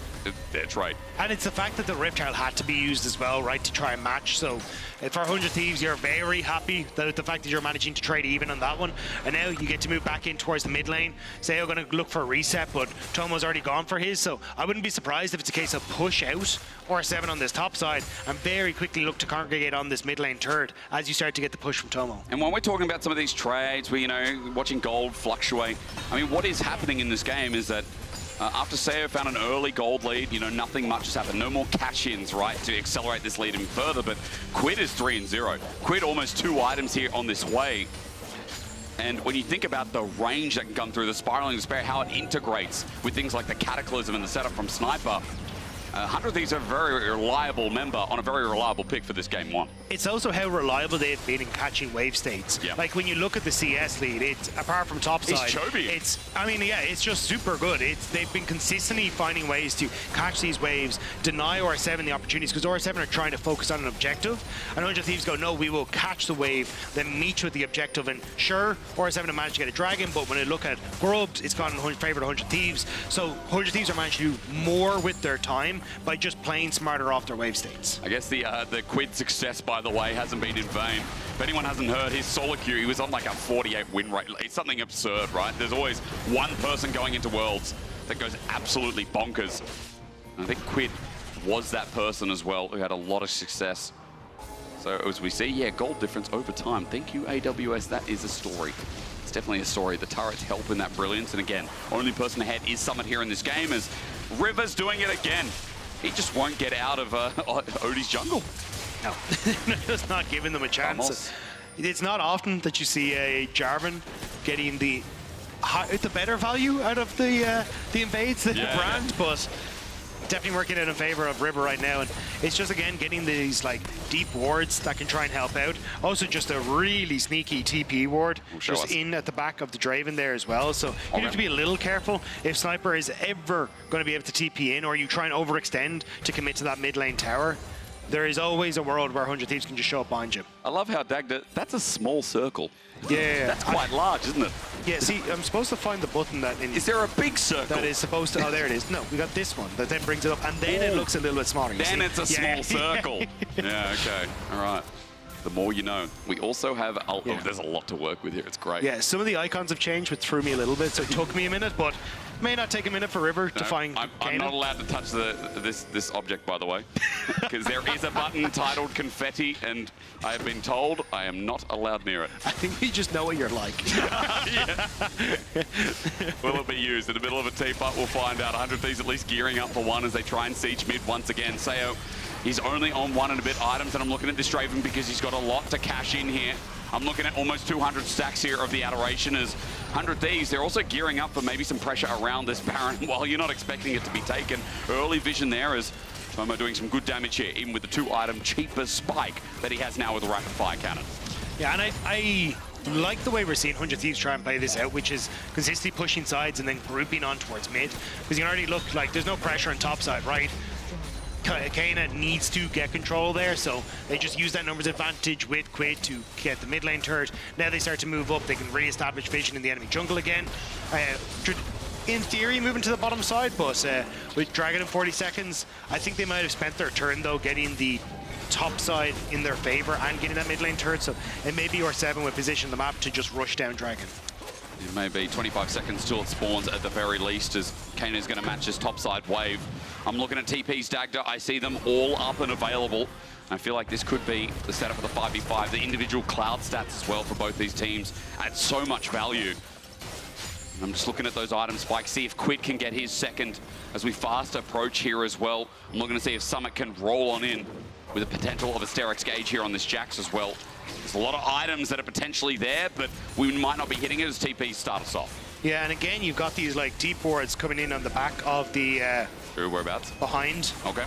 trade. And it's the fact that the Riptail had to be used as well, right, to try and match. So for 100 Thieves, you're very happy that the fact that you're managing to trade even on that one. And now you get to move back in towards the mid lane. Say you're going to look for a reset, but Tomo's already gone for his. So I wouldn't be surprised if it's a case of push out or 7 on this top side and very quickly look to congregate on this mid lane turret as you start to get the push from Tomo. And when we're talking about some of these trades, we, watching gold fluctuate. I mean, what is happening in this game is that after Seo found an early gold lead, nothing much has happened. No more cash-ins, right, to accelerate this lead even further. But Quid is 3-0. Quid almost 2 items here on this way. And when you think about the range that can come through the Spiraling Despair, how it integrates with things like the Cataclysm and the setup from Sniper, 100 Thieves are a very reliable member on a very reliable pick for this game 1. It's also how reliable they've been in catching wave states. Yeah. Like when you look at the CS lead, it's apart from topside, it's just super good. They've been consistently finding ways to catch these waves, deny OR7 the opportunities, because OR7 are trying to focus on an objective. And 100 Thieves go, no, we will catch the wave, then meet you at the objective. And sure, OR7 have managed to get a dragon, but when I look at Grubs, it's gone in favor of 100 Thieves. So 100 Thieves are managing to do more with their time by just playing smarter off their wave states. I guess the Quid success, by the way, hasn't been in vain. If anyone hasn't heard, his solo queue, he was on like a 48 win rate. It's something absurd, right? There's always one person going into Worlds that goes absolutely bonkers. And I think Quid was that person as well, who had a lot of success. So as we see, yeah, gold difference over time. Thank you, AWS. That is a story. It's definitely a story. The turrets help in that brilliance. And again, only person ahead is Summit here in this game, as River's doing it again. He just won't get out of Odie's jungle. No, just not giving them a chance. It's not often that you see a Jarvan getting the better value out of the invades, the brand, but definitely working out in favor of River right now. And it's just, again, getting these like deep wards that can try and help out. Also just a really sneaky TP ward just in at the back of the Draven there as well. So you have to be a little careful if Sniper is ever going to be able to TP in, or you try and overextend to commit to that mid lane tower. There is always a world where 100 Thieves can just show up behind you. I love how Dagda, that's a small circle. Yeah. That's quite large, isn't it? Yeah, see, I'm supposed to find the button that... Is there a big circle? That is supposed to... Oh, there it is. No, we got this one that then brings it up, and then it looks a little bit smaller. Then it's a small circle. Yeah, okay. All right. The more you know. We also have... there's a lot to work with here. It's great. Yeah, some of the icons have changed, which threw me a little bit, so it took me a minute, but may not take a minute for River to find... I'm not allowed to touch this object, by the way, because there is a button titled confetti, and I have been told I am not allowed near it. I think we just know what you're like. Will it be used in the middle of a teapot? We'll find out. 100 Thieves at least gearing up for one as they try and siege mid once again. Seo, he's only on 1 and a bit items, and I'm looking at this Draven because he's got a lot to cash in here. I'm looking at almost 200 stacks here of the Adoration as 100 Thieves. They're also gearing up for maybe some pressure around this Baron while you're not expecting it to be taken. Early vision there as Tomo doing some good damage here, even with the 2-item cheaper spike that he has now with the rapid fire cannon. Yeah, and I like the way we're seeing 100 Thieves try and play this out, which is consistently pushing sides and then grouping on towards mid. Because you can already look like there's no pressure on top side, right? Kana needs to get control there, so they just use that numbers advantage with Quid to get the mid lane turret. Now they start to move up, they can re-establish vision in the enemy jungle again. In theory, moving to the bottom side, but with Dragon in 40 seconds, I think they might have spent their turn, though, getting the top side in their favor and getting that mid lane turret, so it may be OR7 with position on the map to just rush down Dragon. It may be 25 seconds till it spawns at the very least, as Kana is going to match his topside wave. I'm looking at TP's Dagda. I see them all up and available. I feel like this could be the setup of the 5v5. The individual cloud stats as well for both these teams add so much value. I'm just looking at those item spikes, see if Quid can get his second as we fast approach here as well. I'm looking to see if Summit can roll on in with the potential of a Sterex gauge here on this Jax as well. There's a lot of items that are potentially there, but we might not be hitting it as TP start us off. Yeah, and again, you've got these like deep wards coming in on the back of the... whereabouts? Behind. Okay.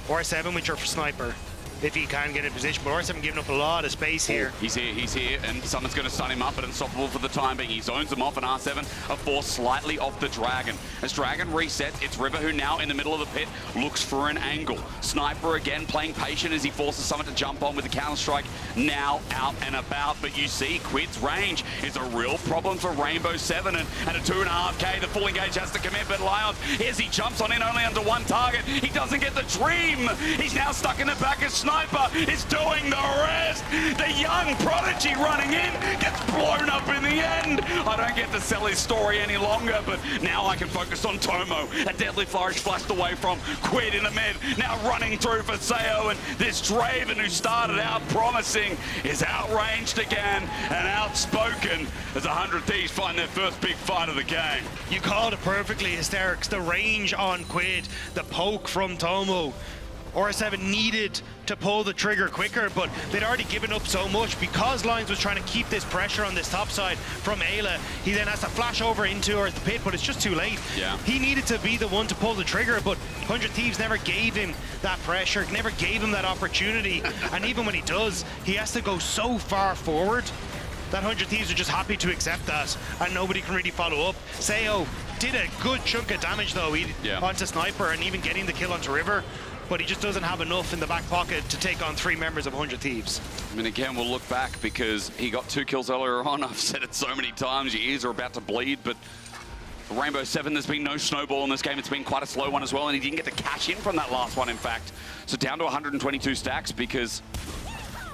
OR7, which are for Sniper. if he can get in position. But OR7 giving up a lot of space here. He's here, and someone's going to stun him up, but unstoppable for the time being. He zones him off, and R7 are forced slightly off the Dragon. As Dragon resets, it's River who now in the middle of the pit looks for an angle. Sniper again playing patient as he forces someone to jump on with the counter-strike, now out and about. But you see, Quid's range is a real problem for Rainbow 7, and at a 2.5k, the full engage has to commit, but Lions, as he jumps on in only under one target, he doesn't get the dream. He's now stuck in the back as Sniper is doing the rest. The young prodigy running in gets blown up in the end. I don't get to sell his story any longer, but now I can focus on Tomo. A deadly flourish flashed away from Quid in the mid, now running through for Sayo, and this Draven who started out promising is outranged again and outspoken as 100 Thieves find their first big fight of the game. You called it perfectly, Hysterics. The range on Quid, the poke from Tomo. OR7 needed to pull the trigger quicker, but they'd already given up so much because Lions was trying to keep this pressure on this top side from Ayla. He then has to flash over into the pit, but it's just too late. Yeah. He needed to be the one to pull the trigger, but 100 Thieves never gave him that pressure, never gave him that opportunity. And even when he does, he has to go so far forward that 100 Thieves are just happy to accept that, and nobody can really follow up. Sayo did a good chunk of damage though onto Sniper and even getting the kill onto River, but he just doesn't have enough in the back pocket to take on 3 members of 100 Thieves. I mean, again, we'll look back because he got 2 kills earlier on. I've said it so many times, your ears are about to bleed, but for Rainbow 7, there's been no snowball in this game. It's been quite a slow one as well, and he didn't get to cash in from that last one, in fact. So down to 122 stacks because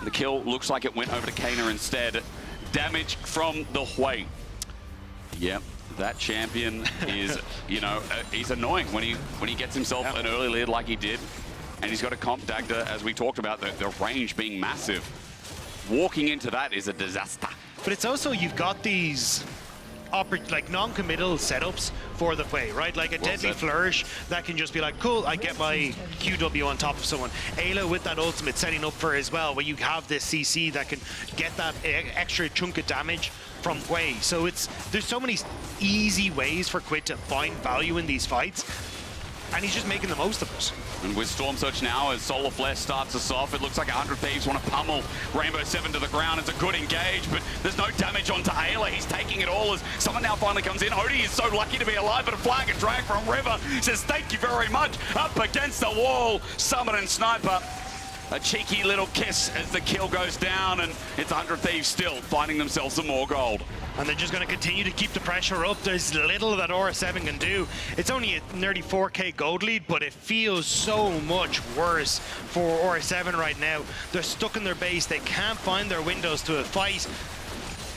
the kill looks like it went over to Kana instead. Damage from the Hui. Yep. That champion is, you know, he's annoying when he gets himself an early lead like he did. And he's got a comp Dagda, as we talked about, the range being massive. Walking into that is a disaster. But it's also, you've got these like non-committal setups for the play, right? Like a deadly flourish that can just be like, cool, I get my QW on top of someone. Ayla with that ultimate setting up for as well, where you have this CC that can get that extra chunk of damage from Hui. So there's so many easy ways for Quid to find value in these fights, and he's just making the most of it. And with Storm Surge now, as Solar Flare starts us off, it looks like 100 Thieves want to pummel Rainbow 7 to the ground. It's a good engage, but there's no damage onto Ayla. He's taking it all as someone now finally comes in. Odie is so lucky to be alive, but a flag and drag from River says thank you very much. Up against the wall, Summon and Sniper. A cheeky little kiss as the kill goes down, and it's 100 Thieves still finding themselves some more gold. And they're just going to continue to keep the pressure up. There's little that OR7 can do. It's only a nearly 4k gold lead, but it feels so much worse for OR7 right now. They're stuck in their base. They can't find their windows to a fight.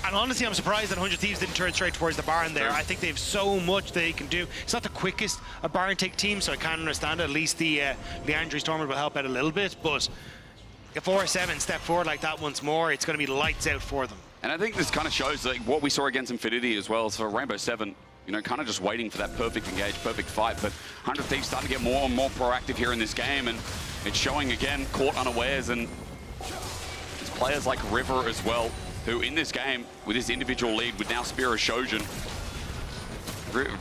And honestly, I'm surprised that 100 Thieves didn't turn straight towards the Baron there. I think they have so much they can do. It's not the quickest a Baron take team, so I can't understand it. At least the Leandry Stormer will help out a little bit. But if OR7 step forward like that once more, it's going to be lights out for them. And I think this kind of shows like what we saw against Infinity as well. So Rainbow 7, you know, kind of just waiting for that perfect engage, perfect fight. But 100 Thieves starting to get more and more proactive here in this game, and it's showing again, caught unawares, and it's players like River as well, who in this game, with his individual lead, with now Spira Shojin,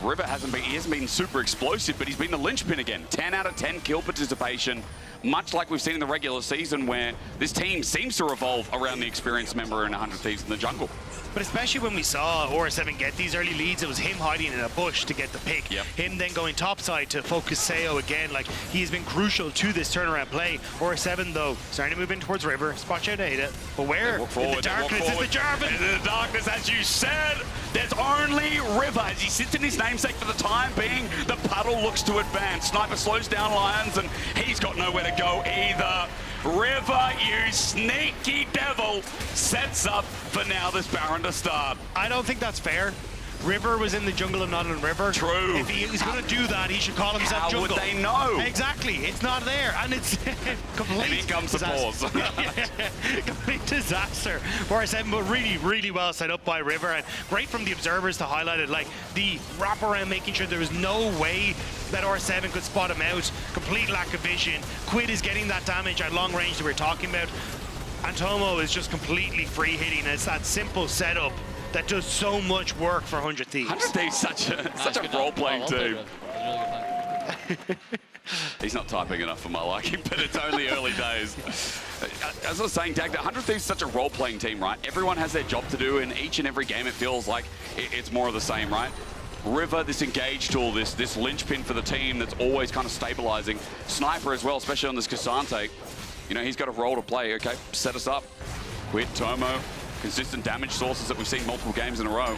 River hasn't been super explosive, but he's been the linchpin again. 10 out of 10 kill participation, much like we've seen in the regular season, where this team seems to revolve around the experienced member in 100 Thieves in the jungle. But especially when we saw OR7 get these early leads, it was him hiding in a bush to get the pick. Yep. Him then going topside to focus Sayo again. Like, he's been crucial to this turnaround play. OR7, though, starting to move in towards River. Spot out Ada. But where? In the darkness is the Jarvan. In the darkness, as you said, there's only River. As he sits in his namesake for the time being, the puddle looks to advance. Sniper slows down Lions, and he's got nowhere to go either. River, you sneaky devil, sets up for now this Baron to start. I don't think that's fair. River was in the jungle of Nottingham River. True. If he's going to do that, he should call himself How jungle. would they know? Exactly. It's not there, and it's complete. And here comes the pause. Complete disaster for OR7, but really, really well set up by River, and great from the observers to highlight it. Like the wraparound, making sure there was no way that OR7 could spot him out. Complete lack of vision. Quid is getting that damage at long range that we were talking about. And Tomo is just completely free hitting. It's that simple setup that does so much work for 100 Thieves. 100 Thieves such a role-playing team. Really good He's not typing enough for my liking, but it's only early days. As I was saying, Dag, 100 Thieves is such a role-playing team, right? Everyone has their job to do, and each and every game it feels like it's more of the same, right? River, this engage tool, this linchpin for the team that's always kind of stabilizing. Sniper as well, especially on this Cassante. You know, he's got a role to play. Okay, set us up. Quid, Tomo, consistent damage sources that we've seen multiple games in a row.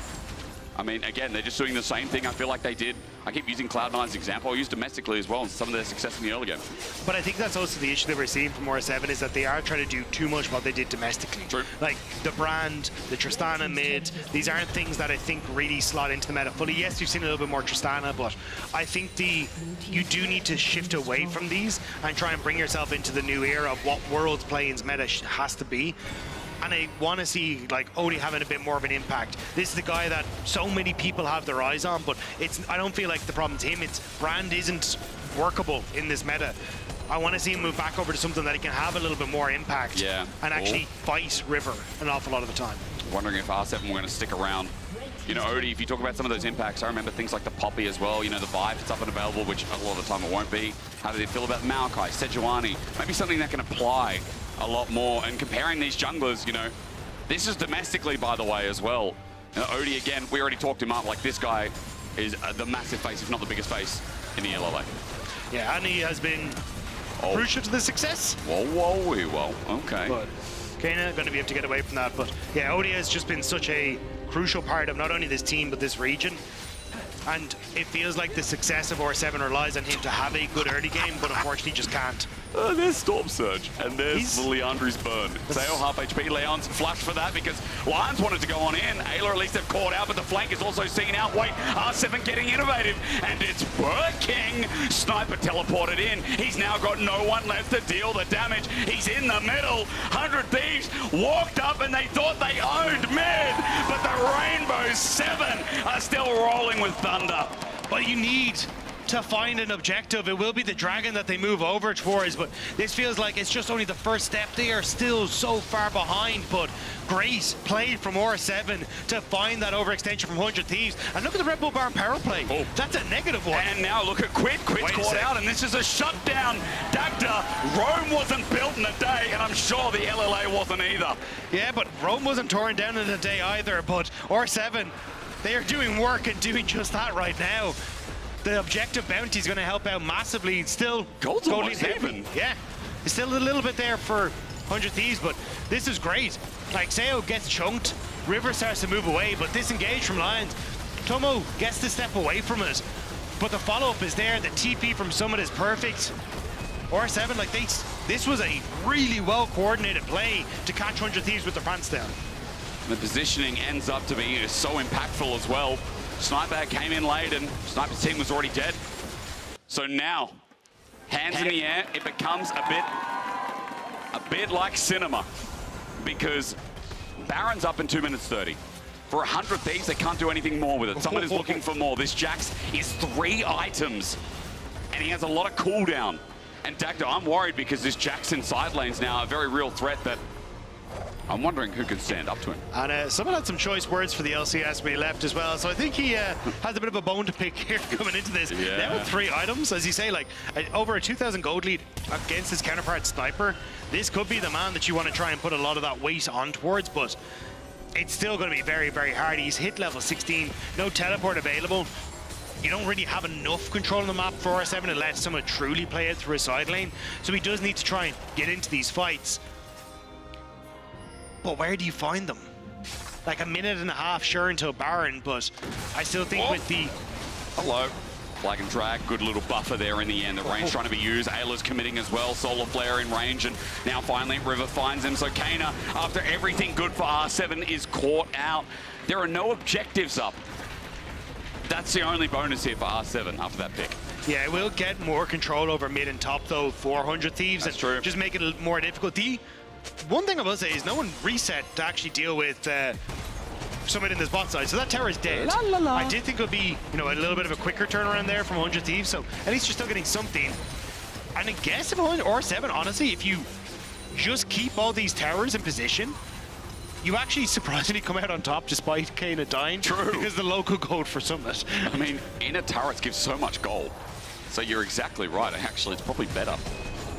I mean, again, they're just doing the same thing I feel like they did. I keep using Cloud9's example. I use domestically as well in some of their success in the early game. But I think that's also the issue that we're seeing from R7 is that they are trying to do too much what they did domestically. True. Like the brand, the Tristana mid, these aren't things that I think really slot into the meta fully. Yes, you've seen a little bit more Tristana, but I think you do need to shift away from these and try and bring yourself into the new era of what Worlds Play-in's meta has to be. And I want to see like Odie having a bit more of an impact. This is the guy that so many people have their eyes on, but I don't feel like the problem's him. It's brand isn't workable in this meta. I want to see him move back over to something that he can have a little bit more impact and actually fight River an awful lot of the time. Wondering if R7 were going to stick around. You know, Odie, if you talk about some of those impacts, I remember things like the Poppy as well, you know, the Vibe, it's up and available, which a lot of the time it won't be. How do they feel about Maokai, Sejuani? Maybe something that can apply a lot more. And comparing these junglers, you know, this is domestically, by the way, as well. You know, Odie, again, we already talked him up. Like, this guy is the massive face, if not the biggest face in the LLA. Yeah, and he has been crucial to the success. Whoa, okay. But Kana going to be able to get away from that. But yeah, Odie has just been such a crucial part of not only this team, but this region. And it feels like the success of R7 relies on him to have a good early game, but unfortunately just can't. There's Storm Surge, and there's Leandri's burn. Sayo half HP, Leon's flushed for that because Lions wanted to go on in. Ayla at least have caught out, but the flank is also seen out. Wait, R7 getting innovative, and it's working. Sniper teleported in. He's now got no one left to deal the damage. He's in the middle. 100 Thieves walked up and they thought they owned mid, but the Rainbow 7 are still rolling with thunder. But you need to find an objective. It will be the dragon that they move over towards, but this feels like it's just only the first step. They are still so far behind, but great play from R7 to find that overextension from 100 Thieves. And look at the Red Bull Bar power play. That's a negative one. And now look at Quid. Quid's caught out, and this is a shutdown. Dagda, Rome wasn't built in a day, and I'm sure the LLA wasn't either. Yeah, but Rome wasn't torn down in a day either, but R7, they are doing work and doing just that right now. The objective bounty is going to help out massively. Still, Gold's almost even. Yeah, it's still a little bit there for 100 Thieves, but this is great. Like, Sayo gets chunked, River starts to move away, but disengage from Lions. Tomo gets to step away from it, but the follow-up is there. The TP from Summit is perfect. R7, like, this was a really well-coordinated play to catch 100 Thieves with their pants down. The positioning ends up to be so impactful as well. Sniper came in late and Sniper's team was already dead. So now, hands in the air, it becomes a bit like cinema because Baron's up in 2 minutes 30. For 100 Thieves, they can't do anything more with it. Someone is looking for more. This Jax is 3 items and he has a lot of cooldown. And Dagda, I'm worried because this Jax in side lane's now a very real threat that I'm wondering who can stand up to him. And someone had some choice words for the LCS when he left as well, so I think he has a bit of a bone to pick here coming into this. Yeah. Now with 3 items, as you say, like over a 2,000 gold lead against his counterpart Sniper, this could be the man that you want to try and put a lot of that weight on towards, but it's still going to be very, very hard. He's hit level 16, no teleport available. You don't really have enough control on the map for R7 to let someone truly play it through a side lane, so he does need to try and get into these fights. But where do you find them? Like a minute and a half, sure, until Baron, but I still think with the... Hello. Flag and drag, good little buffer there in the end. The range trying to be used. Ayla's committing as well. Solar Flare in range, and now finally River finds him. So Kana, after everything good for R7, is caught out. There are no objectives up. That's the only bonus here for R7 after that pick. Yeah, it will get more control over mid and top, though, 400 Thieves. That's and true. Just make it more difficult. One thing I will say is no one reset to actually deal with someone in this bot side, so that tower is dead. I did think it would be, you know, a little bit of a quicker turnaround there from 100 Thieves, so at least you're still getting something. And I guess if R7, honestly, if you just keep all these towers in position, you actually surprisingly come out on top despite Kana dying. True. Because the local gold for Summit. I mean, inner turrets give so much gold. So you're exactly right. Actually, it's probably better.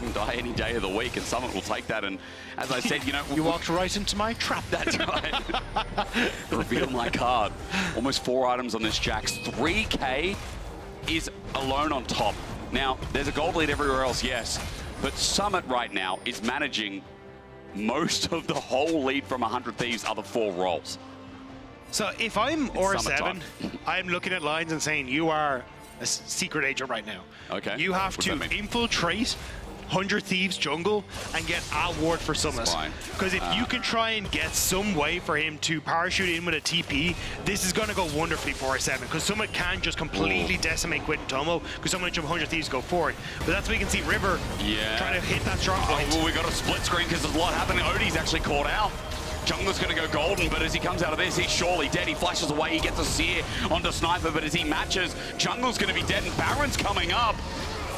You can die any day of the week, and someone will take that. And as I said, you know... You walked right into my trap. That's right. Reveal my card. Almost 4 items on this Jax. 3K is alone on top. Now, there's a gold lead everywhere else, yes. But Summit right now is managing most of the whole lead from 100 Thieves' other 4 roles. So if I'm R7, summertime. I'm looking at lines and saying, you are a secret agent right now. Okay. You have What to does that mean? infiltrate 100 Thieves jungle and get a ward for Summit. Because if you can try and get some way for him to parachute in with a TP, this is going to go wonderfully for R7. Because Summit can just completely decimate Quid and Tomo, because someone jump 100 Thieves go forward. But that's where you can see River trying to hit that strong point. Well, we got a split screen because there's a lot happening. Odie's actually caught out. Jungler's going to go golden, but as he comes out of this, he's surely dead. He flashes away, he gets a sear onto Sniper, but as he matches, Jungle's going to be dead, and Baron's coming up.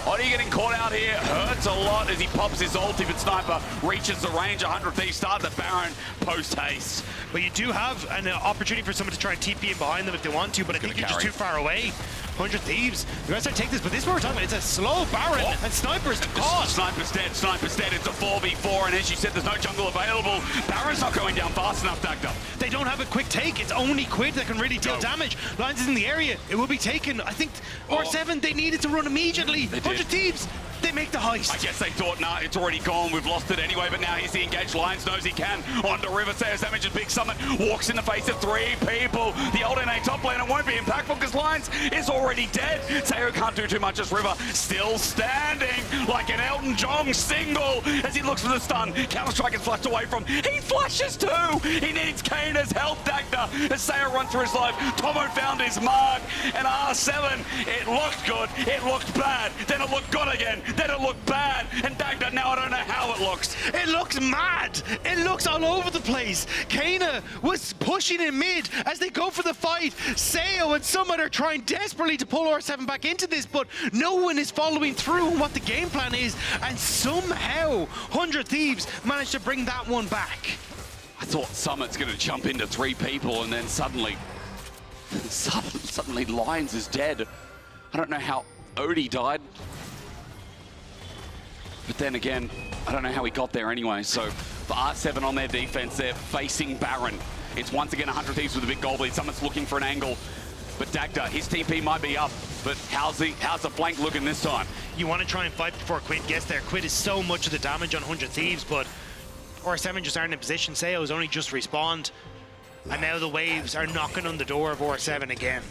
Odie getting caught out here hurts a lot as he pops his ulti, but Sniper reaches the range. 100 Thieves start the Baron post-haste. But you do have an opportunity for someone to try and TP in behind them if they want to, but I think you're just too far away. 100 Thieves, you guys try to take this, but this is what we're talking about. It's a slow Baron, and Sniper's caught. Sniper's dead, Sniper's dead. It's a 4v4, and as you said, there's no jungle available. Baron's not going down fast enough, Dagda. They don't have a quick take. It's only Quid that can really deal damage. Lines is in the area. It will be taken. I think R7, they needed to run immediately. 100 Thieves, they make the heist. I guess they thought, nah, it's already gone. We've lost it anyway, but now he's the engaged. Lions knows he can. On to River, Sayers damage and Big Summit. Walks in the face of 3 people. The old NA top laner won't be impactful because Lions is already dead. Sayo can't do too much as River still standing like an Elton John single as he looks for the stun. Counter-Strike is flashed away from. He flashes too. He needs Kana's help, Dagda. As Sayo runs for his life, Tomo found his mark. And R7, it looked good. It looked bad. Then it looked good again. Then it looked bad. And Dagda, now I don't know how it looks. It looks mad. It looks all over the place. Kana was pushing in mid as they go for the fight. Sayo and Summit are trying desperately to pull R7 back into this, but no one is following through on what the game plan is, and somehow 100 Thieves managed to bring that one back. I thought Summit's going to jump into 3 people, and then suddenly Lions is dead. I don't know how Odie died. But then again, I don't know how he got there anyway. So for R7 on their defense, they're facing Baron. It's once again 100 Thieves with a big gold lead. Summit's looking for an angle. But Dagda, his TP might be up, but how's the flank looking this time? You want to try and fight before Quid gets there. Quid is so much of the damage on 100 Thieves, but R7 just aren't in position. Sayo has only just respawned, and now the waves are knocking on the door of R7 again.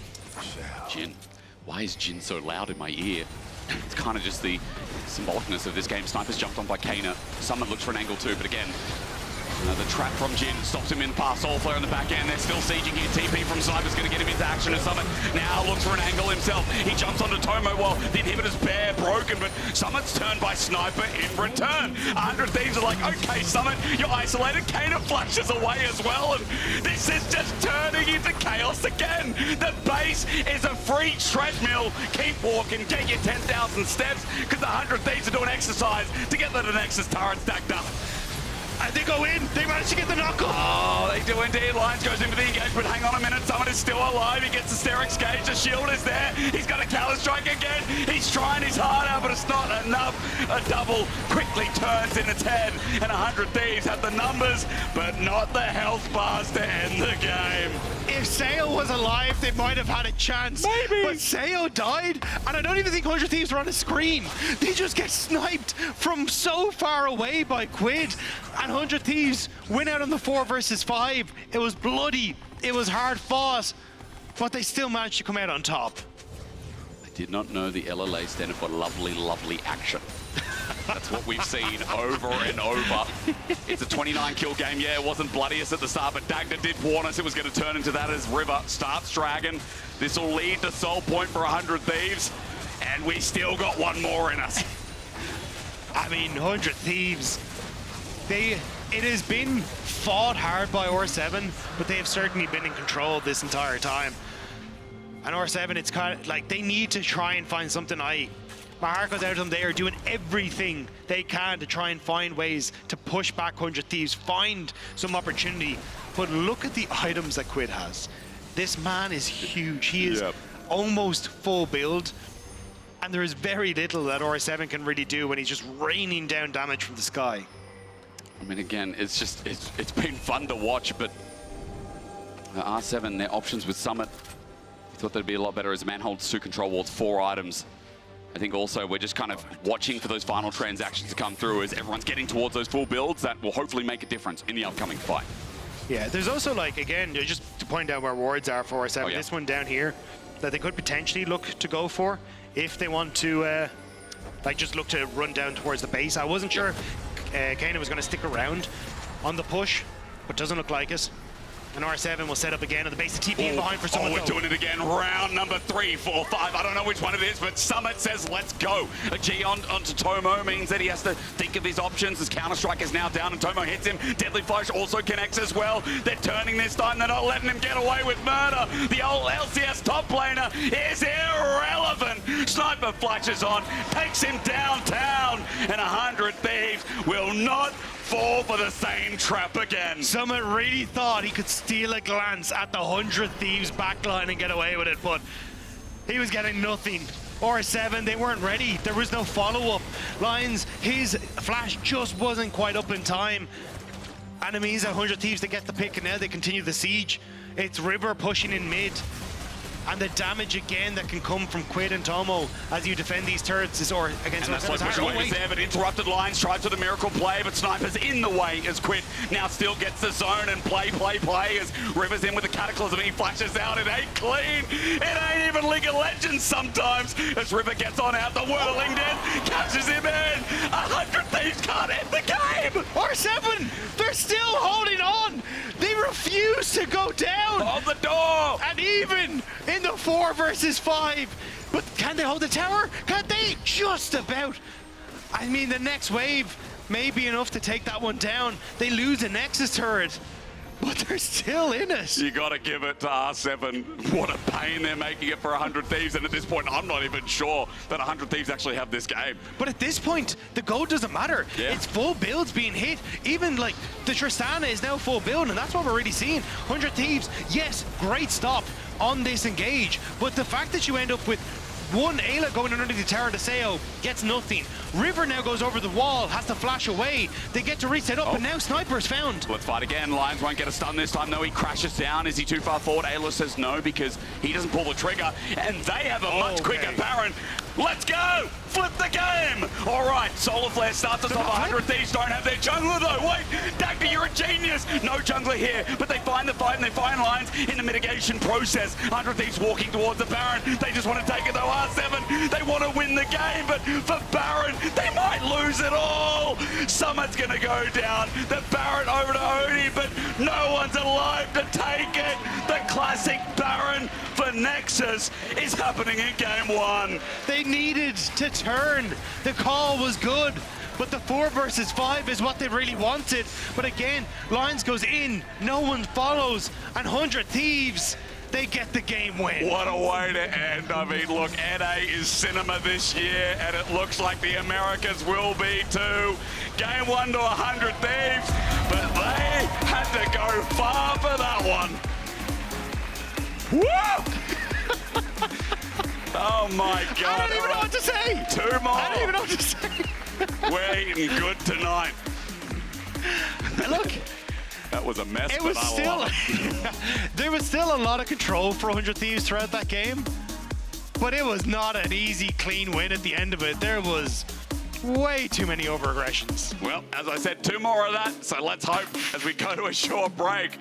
Jin. Why is Jin so loud in my ear? It's kind of just the symbolicness of this game. Sniper's jumped on by Kana. Summit looks for an angle too, but again, the trap from Jin stops him in past Soul Flare on the back end. They're still sieging here. TP from Sniper's going to get him into action as Summit now looks for an angle himself. He jumps onto Tomo while the inhibitor's bare broken, but Summit's turned by Sniper in return. 100 Thieves are like, okay, Summit, you're isolated. Kana flashes away as well, and this is just turning into chaos again. The base is a free treadmill. Keep walking, get your 10,000 steps, because the 100 Thieves are doing exercise to get the Nexus turret stacked up. And they go in. They manage to get the knockup. Oh, they do indeed. Lions goes in for the engagement. Hang on a minute. Summit is still alive. He gets the Sterix gauge. The shield is there. He's got a counter-strike again. He's trying his heart out, but it's not enough. A double quickly turns in its head. And 100 Thieves have the numbers, but not the health bars to end the game. If Sayo was alive, they might have had a chance. Maybe. But Sayo died, and I don't even think 100 Thieves were on the screen. They just get sniped from so far away by Quid. And 100 Thieves win out on the 4 versus 5. It was bloody. It was hard fought. But they still managed to come out on top. I did not know the LLA stand for lovely, lovely action. That's what we've seen over and over. It's a 29 kill game. Yeah, it wasn't bloodiest at the start, but Dagda did warn us it was going to turn into that as River starts Dragon. This will lead to Soul Point for 100 Thieves, and we still got one more in us. I mean, 100 Thieves, it has been fought hard by R7, but they have certainly been in control this entire time. And R7, it's kind of like they need to try and find something. My heart goes out to them. They are doing everything they can to try and find ways to push back 100 Thieves, find some opportunity. But look at the items that Quid has. This man is huge. He is almost full build. And there is very little that R7 can really do when he's just raining down damage from the sky. I mean, again, it's been fun to watch, but R7, their options with Summit, I thought they'd be a lot better as man holds 2 control wards, 4 items. I think also we're just kind of watching for those final transactions to come through as everyone's getting towards those full builds that will hopefully make a difference in the upcoming fight. Yeah, there's also, like, again, just to point out where wards are for R7, yeah. this one down here that they could potentially look to go for if they want to, like, just look to run down towards the base. I wasn't sure Kana was going to stick around on the push, but doesn't look like it. And R7 will set up again on the base. The TP in behind for someone. Oh, we're doing it again. Round number 3, 4, 5. I don't know which one it is, but Summit says, let's go. A G onto Tomo means that he has to think of his options. His counter-strike is now down, and Tomo hits him. Deadly Flash also connects as well. They're turning this time. They're not letting him get away with murder. The old LCS top laner is irrelevant. Sniper flashes on, takes him downtown, and 100 Thieves will not fall for the same trap again. Summit really thought he could steal a glance at the 100 Thieves backline and get away with it, but he was getting nothing. R7, they weren't ready. There was no follow-up. Lions, his flash just wasn't quite up in time. And it means that 100 Thieves, they get the pick, and now they continue the siege. It's River pushing in mid. And the damage again that can come from Quid and Tomo as you defend these turrets is or against and that's like pushing away there, but interrupted lines, tries for the miracle play, but Sniper's in the way as Quid now still gets the zone and play as River's in with the Cataclysm. He flashes out, it ain't clean. It ain't even League of Legends sometimes as River gets on out, the whirling dead catches him in. 100 Thieves can't end the game. R7, they're still holding on. They refuse to go down. On the door. And even in the 4 versus 5. But can they hold the tower? Can they? Just about. I mean, the next wave may be enough to take that one down. They lose a Nexus turret, but they're still in it. You got to give it to R7. What a pain they're making it for 100 Thieves. And at this point, I'm not even sure that 100 Thieves actually have this game. But at this point, the gold doesn't matter. Yeah. It's full builds being hit. Even like the Tristana is now full build, and that's what we're really seeing. 100 Thieves, yes, great stop on this engage. But the fact that you end up with one Ayla going underneath the tower to Seo gets nothing. River now goes over the wall, has to flash away. They get to reset up, and now Sniper's found. Let's fight again. Lions won't get a stun this time. No, he crashes down. Is he too far forward? Ayla says no because he doesn't pull the trigger, and they have a much quicker Baron. Let's go! Flip the game! All right, Solar Flare starts us off. 100 Thieves don't have their jungler though. Wait, Dagger, you're a genius. No jungler here, but they find the fight and they find Lions in the mitigation process. 100 Thieves walking towards the Baron. They just want to take it though. R7, they want to win the game, but for Baron, they might lose it all. Summit's gonna go down. The Baron over to Odie, but no one's alive to take it. The classic Baron for Nexus is happening in game 1. They needed to turn. The call was good, but the 4 versus 5 is what they really wanted. But again, Lions goes in, no one follows, and 100 Thieves, they get the game win. What a way to end. I mean, look, NA is cinema this year, and it looks like the Americas will be too. Game 1 to 100 Thieves, but they had to go far for that one. Woo! Oh my God. I don't even know what to say. 2 more. I don't even know what to say. We're eating good tonight. Look. That was a mess, It was but I love it. there was still a lot of control for 100 Thieves throughout that game, but it was not an easy, clean win at the end of it. There was way too many over-aggressions. Well, as I said, 2 more of that, so let's hope as we go to a short break